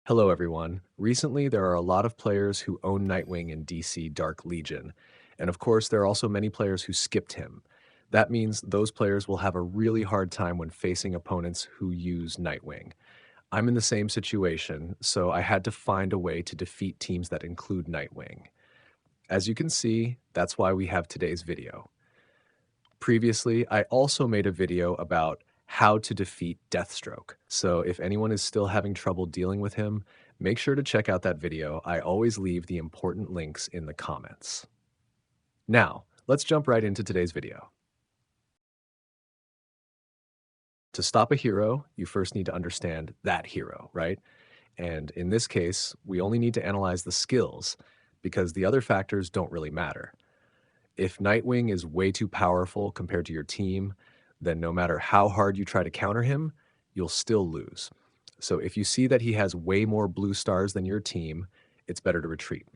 Hello, everyone. Recently, there are a lot of players who own Nightwing in DC Dark Legion. And of course, there are also many players who skipped him. That means those players will have a really hard time when facing opponents who use Nightwing. I'm in the same situation, so I had to find a way to defeat teams that include Nightwing. As you can see, that's why we have today's video. Previously, I also made a video about how to defeat Deathstroke. So if anyone is still having trouble dealing with him, make sure to check out that video. I always leave the important links in the comments. Now, let's jump right into today's video. To stop a hero, you first need to understand that hero, right? And in this case, we only need to analyze the skills because the other factors don't really matter. If Nightwing is way too powerful compared to your team, then no matter how hard you try to counter him, you'll still lose. So if you see that he has way more blue stars than your team, it's better to retreat.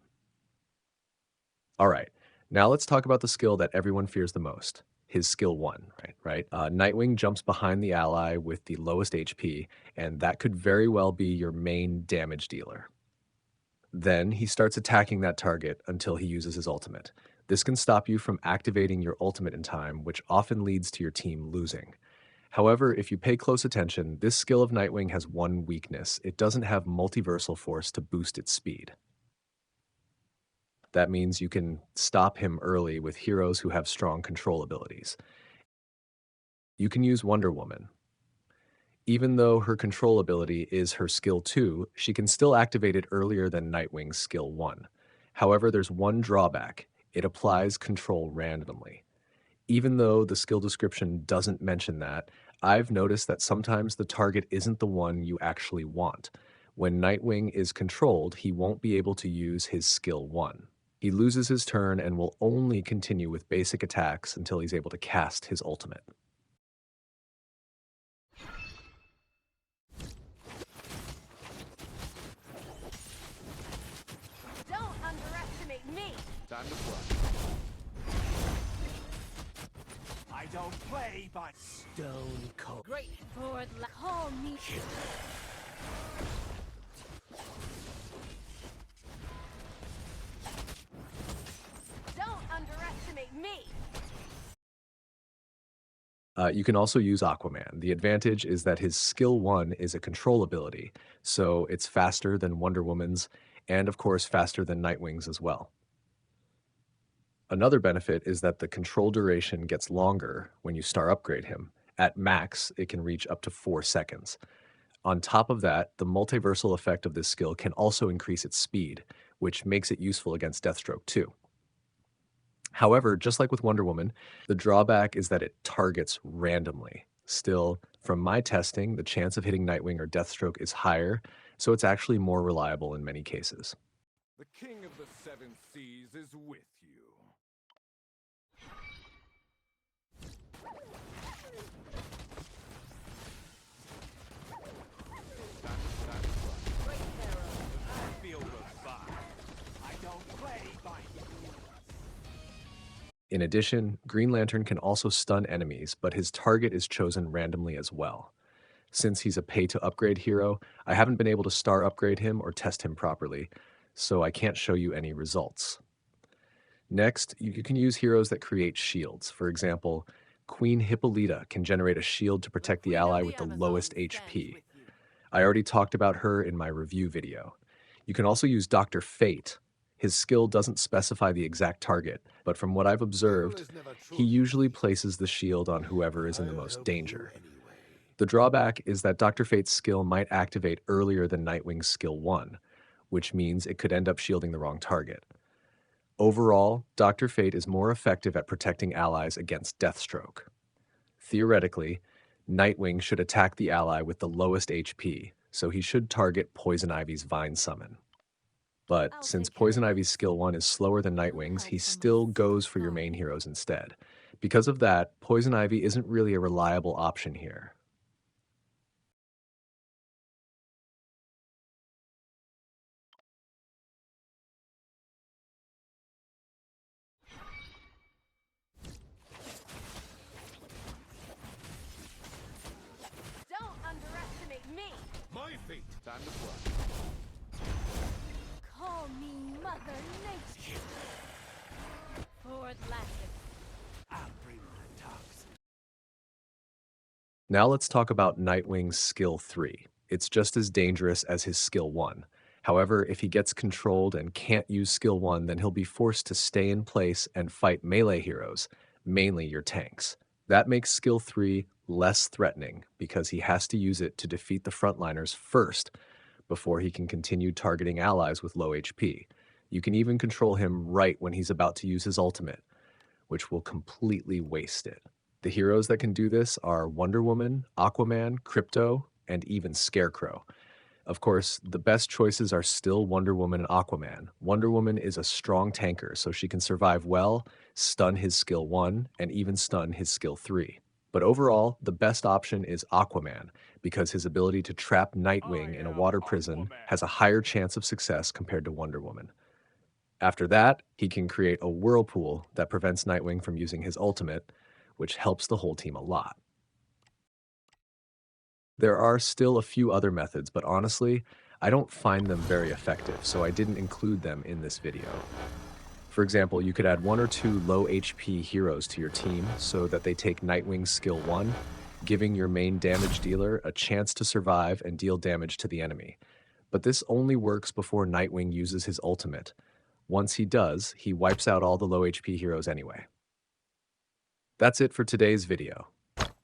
All right, now let's talk about the skill that everyone fears the most, his skill 1, right? Nightwing jumps behind the ally with the lowest HP, and that could very well be your main damage dealer. Then he starts attacking that target until he uses his ultimate. This can stop you from activating your ultimate in time, which often leads to your team losing. However, if you pay close attention, this skill of Nightwing has one weakness. It doesn't have multiversal force to boost its speed. That means you can stop him early with heroes who have strong control abilities. You can use Wonder Woman. Even though her control ability is her skill 2, she can still activate it earlier than Nightwing's skill 1. However, there's one drawback. It applies control randomly. Even though the skill description doesn't mention that, I've noticed that sometimes the target isn't the one you actually want. When Nightwing is controlled, he won't be able to use his skill 1. He loses his turn and will only continue with basic attacks until he's able to cast his ultimate. Don't underestimate me! Time to play. I don't play by stone cold. Great Lord, call me. Don't underestimate me! You can also use Aquaman. The advantage is that his skill 1 is a control ability, so it's faster than Wonder Woman's, and of course faster than Nightwing's as well. Another benefit is that the control duration gets longer when you star upgrade him. At max, it can reach up to 4 seconds. On top of that, the multiversal effect of this skill can also increase its speed, which makes it useful against Deathstroke too. However, just like with Wonder Woman, the drawback is that it targets randomly. Still, from my testing, the chance of hitting Nightwing or Deathstroke is higher, so it's actually more reliable in many cases. The king of the seven seas is with you. Time to play. Great Pharaoh. I feel the vibe. I don't play by rules. In addition, Green Lantern can also stun enemies, but his target is chosen randomly as well. Since he's a pay-to-upgrade hero, I haven't been able to star upgrade him or test him properly, so I can't show you any results. Next, you can use heroes that create shields. For example, Queen Hippolyta can generate a shield to protect the ally with the lowest HP. I already talked about her in my review video. You can also use Dr. Fate. His skill doesn't specify the exact target, but from what I've observed, he usually places the shield on whoever is in the most danger. The drawback is that Dr. Fate's skill might activate earlier than Nightwing's skill 1, which means it could end up shielding the wrong target. Overall, Dr. Fate is more effective at protecting allies against Deathstroke. Theoretically, Nightwing should attack the ally with the lowest HP, so he should target Poison Ivy's Vine Summon. But since Poison Ivy's skill 1 is slower than Nightwing's, he still goes for your main heroes instead. Because of that, Poison Ivy isn't really a reliable option here. Don't underestimate me! My feet. Time to play. Mother Nature. Forward landing. I'll bring my toxin. Now let's talk about Nightwing's skill 3. It's just as dangerous as his skill 1. However, if he gets controlled and can't use skill 1, then he'll be forced to stay in place and fight melee heroes, mainly your tanks. That makes skill 3 less threatening because he has to use it to defeat the frontliners first before he can continue targeting allies with low HP. You can even control him right when he's about to use his ultimate, which will completely waste it. The heroes that can do this are Wonder Woman, Aquaman, Krypto, and even Scarecrow. Of course, the best choices are still Wonder Woman and Aquaman. Wonder Woman is a strong tanker, so she can survive well, stun his skill 1, and even stun his skill 3. But overall, the best option is Aquaman, because his ability to trap Nightwing in a water prison has a higher chance of success compared to Wonder Woman. After that, he can create a whirlpool that prevents Nightwing from using his ultimate, which helps the whole team a lot. There are still a few other methods, but honestly, I don't find them very effective, so I didn't include them in this video. For example, you could add 1 or 2 low HP heroes to your team so that they take Nightwing's skill 1, giving your main damage dealer a chance to survive and deal damage to the enemy. But this only works before Nightwing uses his ultimate. Once he does, he wipes out all the low HP heroes anyway. That's it for today's video.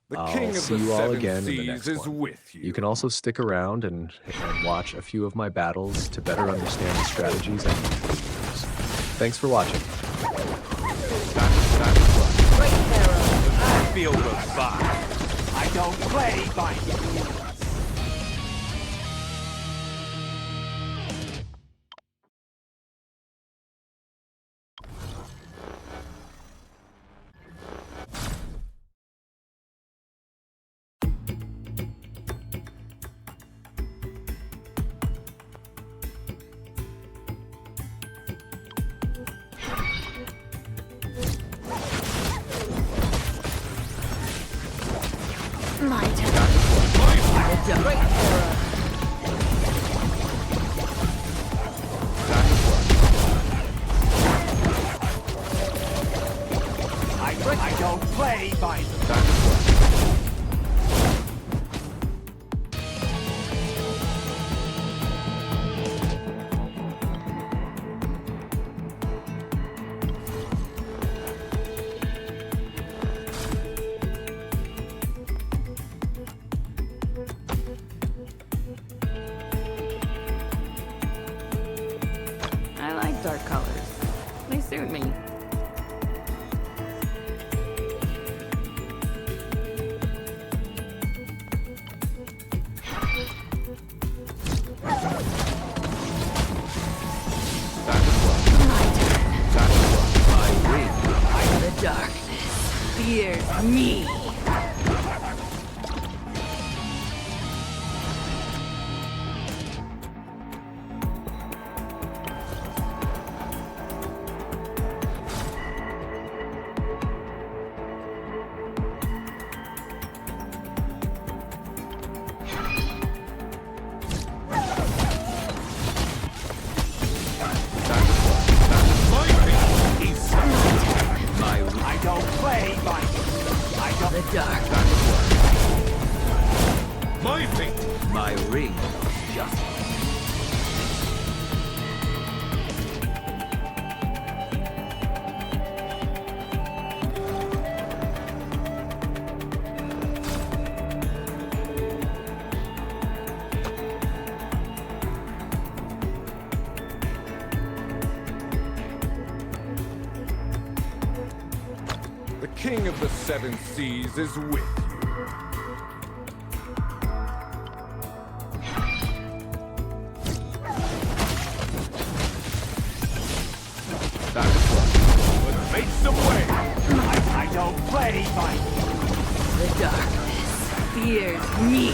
The I'll king of see the you all seven again in the seas next is one. with you. You can also stick around and watch a few of my battles to better understand the strategies and moves. Thanks for watching. I feel the vibe. I don't play by rules. My turn. The great hero. I don't play by rules. I like dark colors. They suit me. The darkness fears me. I don't play by rules. I don't. The dark. My fate. My ring of justice. The king of the seven seas is with you. Let's make some way. I don't play by rules. The darkness fears me.